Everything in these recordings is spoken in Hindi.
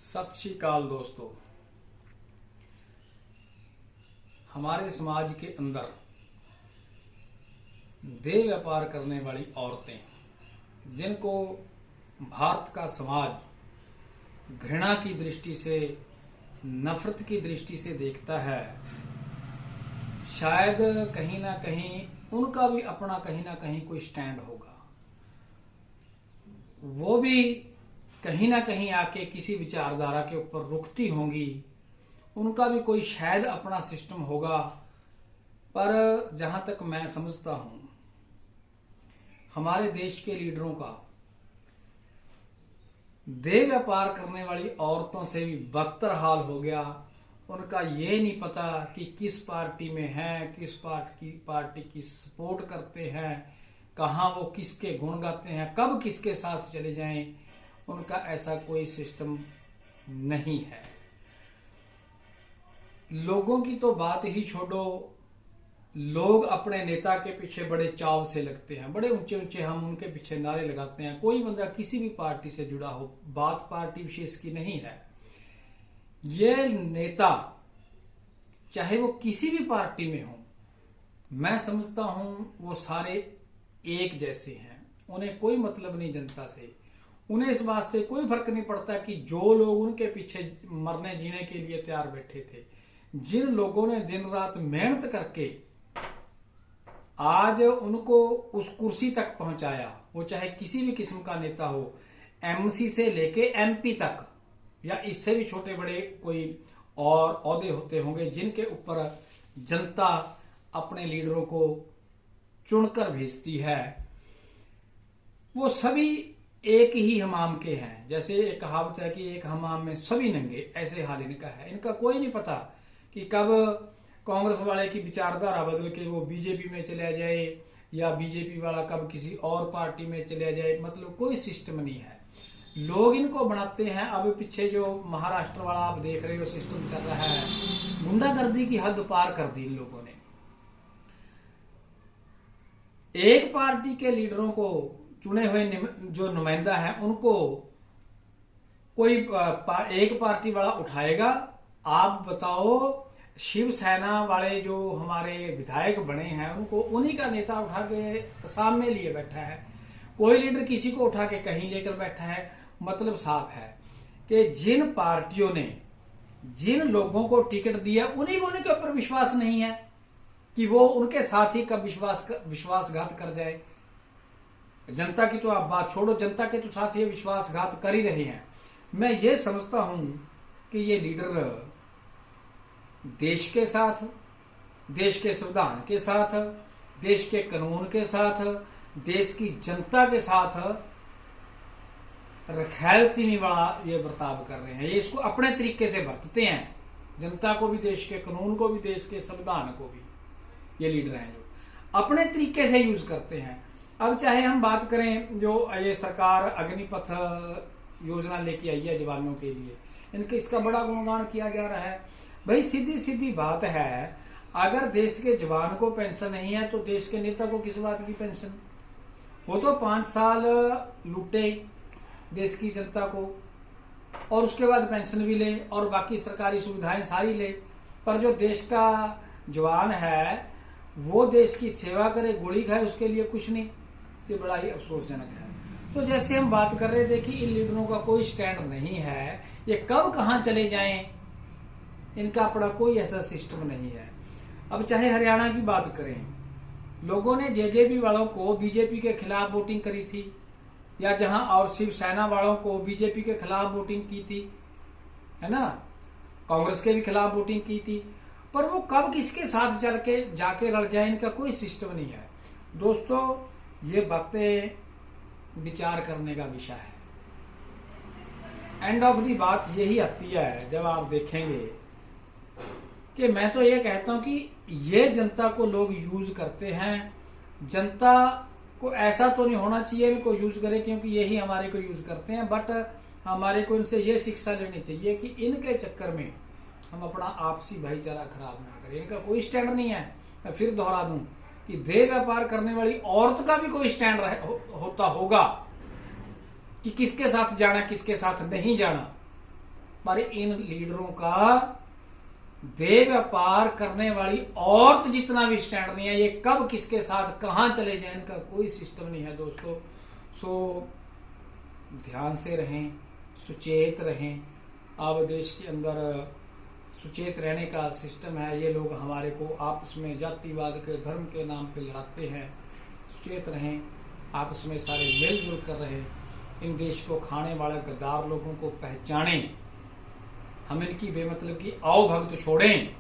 सत श्री अकाल दोस्तों। हमारे समाज के अंदर देह व्यापार करने वाली औरतें, जिनको भारत का समाज घृणा की दृष्टि से, नफरत की दृष्टि से देखता है, शायद कहीं ना कहीं उनका भी अपना कहीं ना कहीं कोई स्टैंड होगा। वो भी कहीं ना कहीं आके किसी विचारधारा के ऊपर रुकती होंगी, उनका भी कोई शायद अपना सिस्टम होगा। पर जहां तक मैं समझता हूं, हमारे देश के लीडरों का देह व्यापार करने वाली औरतों से भी बदतर हाल हो गया। उनका ये नहीं पता कि किस पार्टी में हैं, किस पार्टी की सपोर्ट करते हैं, कहाँ वो किसके गुण गाते हैं, कब किसके साथ चले जाएं। उनका ऐसा कोई सिस्टम नहीं है। लोगों की तो बात ही छोड़ो, लोग अपने नेता के पीछे बड़े चाव से लगते हैं, बड़े ऊंचे ऊंचे हम उनके पीछे नारे लगाते हैं। कोई बंदा किसी भी पार्टी से जुड़ा हो, बात पार्टी विशेष की नहीं है। ये नेता चाहे वो किसी भी पार्टी में हो, मैं समझता हूं वो सारे एक जैसे हैं। उन्हें कोई मतलब नहीं जनता से। उन्हें इस बात से कोई फर्क नहीं पड़ता कि जो लोग उनके पीछे मरने जीने के लिए तैयार बैठे थे, जिन लोगों ने दिन रात मेहनत करके आज उनको उस कुर्सी तक पहुंचाया, वो चाहे किसी भी किस्म का नेता हो, एमसी से लेके एमपी तक या इससे भी छोटे बड़े कोई और औहदे होते होंगे, जिनके ऊपर जनता अपने लीडरों को चुनकर भेजती है, वो सभी एक ही हमाम के हैं। जैसे एक कहावत है कि एक हमाम में सभी नंगे, ऐसे हाल इनका है। इनका कोई नहीं पता कि कब कांग्रेस वाले की विचारधारा बदल के वो बीजेपी में चला जाए, या बीजेपी वाला कब किसी और पार्टी में चला जाए। मतलब कोई सिस्टम नहीं है। लोग इनको बनाते हैं। अब पीछे जो महाराष्ट्र वाला आप देख रहे हो सिस्टम चल रहा है, गुंडागर्दी की हद पार कर दी इन लोगों ने। एक पार्टी के लीडरों को, चुने हुए जो नुमाइंदा है, उनको कोई एक पार्टी वाला उठाएगा। आप बताओ, शिवसेना वाले जो हमारे विधायक बने हैं, उनको उन्हीं का नेता उठा के सामने लिए बैठा है। कोई लीडर किसी को उठा के कहीं लेकर बैठा है। मतलब साफ है कि जिन पार्टियों ने जिन लोगों को टिकट दिया, उन्हीं को उनके ऊपर विश्वास नहीं है कि वो उनके साथ ही कब विश्वासघात कर जाए। जनता की तो आप बात छोड़ो, जनता के तो साथ ये विश्वासघात कर ही रहे हैं। मैं ये समझता हूं कि ये लीडर देश के साथ, देश के संविधान के साथ, देश के कानून के साथ, देश की जनता के साथ रखैलती वाला ये बर्ताव कर रहे हैं। ये इसको अपने तरीके से बरतते हैं, जनता को भी, देश के कानून को भी, देश के संविधान को भी। ये लीडर हैं जो अपने तरीके से यूज करते हैं। अब चाहे हम बात करें, जो ये सरकार अग्निपथ योजना लेके आई है जवानों के लिए, इनके इसका बड़ा गुणगान किया जा रहा है। भाई सीधी सीधी बात है, अगर देश के जवान को पेंशन नहीं है तो देश के नेता को किस बात की पेंशन? वो तो 5 साल लूटे देश की जनता को, और उसके बाद पेंशन भी ले और बाकी सरकारी सुविधाएं सारी ले। पर जो देश का जवान है वो देश की सेवा करे, गोली खाए, उसके लिए कुछ नहीं। ये बड़ा ही अफसोसजनक है। तो जैसे हम बात कर रहे थे कि इन लीडरों का कोई स्टैंड नहीं है, ये कब कहां चले जाएं, इनका अपना कोई ऐसा सिस्टम नहीं है। अब चाहे हरियाणा की बात करें, लोगों ने जेजेपी वालों को बीजेपी के खिलाफ वोटिंग करी थी, या जहां और शिवसेना वालों को बीजेपी के खिलाफ वोटिंग की थी, है ना, कांग्रेस के भी खिलाफ वोटिंग की थी। पर वो कब किसके साथ चल के जाके लड़ जाए, इनका कोई सिस्टम नहीं है। दोस्तों, ये बातें विचार करने का विषय है। एंड ऑफ दी बात यही आती है, जब आप देखेंगे कि मैं तो ये कहता हूं कि ये जनता को लोग यूज करते हैं। जनता को ऐसा तो नहीं होना चाहिए इनको यूज करे, क्योंकि यही हमारे को यूज करते हैं। बट हमारे को इनसे ये शिक्षा लेनी चाहिए कि इनके चक्कर में हम अपना आपसी भाईचारा खराब ना करें। इनका कोई स्टैंड नहीं है। मैं फिर दोहरा दूं कि देह व्यापार करने वाली औरत का भी कोई स्टैंड होता होगा कि किसके साथ जाना, किसके साथ नहीं जाना। पर इन लीडरों का देह व्यापार करने वाली औरत जितना भी स्टैंड नहीं है। ये कब किसके साथ कहां चले जाए इनका कोई सिस्टम नहीं है दोस्तों। सो ध्यान से रहें, सुचेत रहें। अब देश के अंदर सुचेत रहने का सिस्टम है। ये लोग हमारे को आपस में जातिवाद के धर्म के नाम पे लड़ाते हैं। सुचेत रहें, आपस में सारे मिलजुल कर रहें। इन देश को खाने वाले गद्दार लोगों को पहचानें, हम इनकी बेमतलब की आओ भक्त छोड़ें।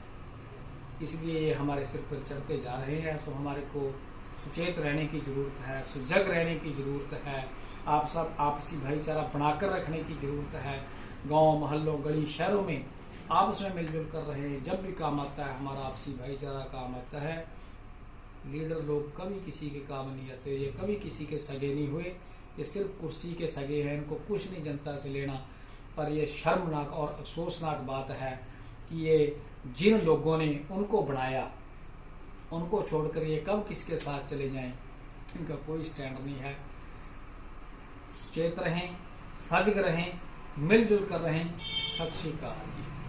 इसलिए ये हमारे सिर पर चढ़ते जा रहे हैं। तो हमारे को सुचेत रहने की जरूरत है, सजग रहने की जरूरत है। आप सब आपसी भाईचारा बनाकर रखने की जरूरत है। गांव मोहल्लों गली शहरों में आपस में मिलजुल कर रहे हैं। जब भी काम आता है हमारा आपसी भाईचारा काम आता है। लीडर लोग कभी किसी के काम नहीं आते, ये कभी किसी के सगे नहीं हुए, ये सिर्फ कुर्सी के सगे हैं। इनको कुछ नहीं जनता से लेना। पर यह शर्मनाक और अफसोसनाक बात है कि ये जिन लोगों ने उनको बनाया उनको छोड़कर ये कब किसके साथ चले जाएं, इनका कोई स्टैंड नहीं है। सचेत रहें, सजग रहें, मिलजुल कर रहें। सत श्री अकाल।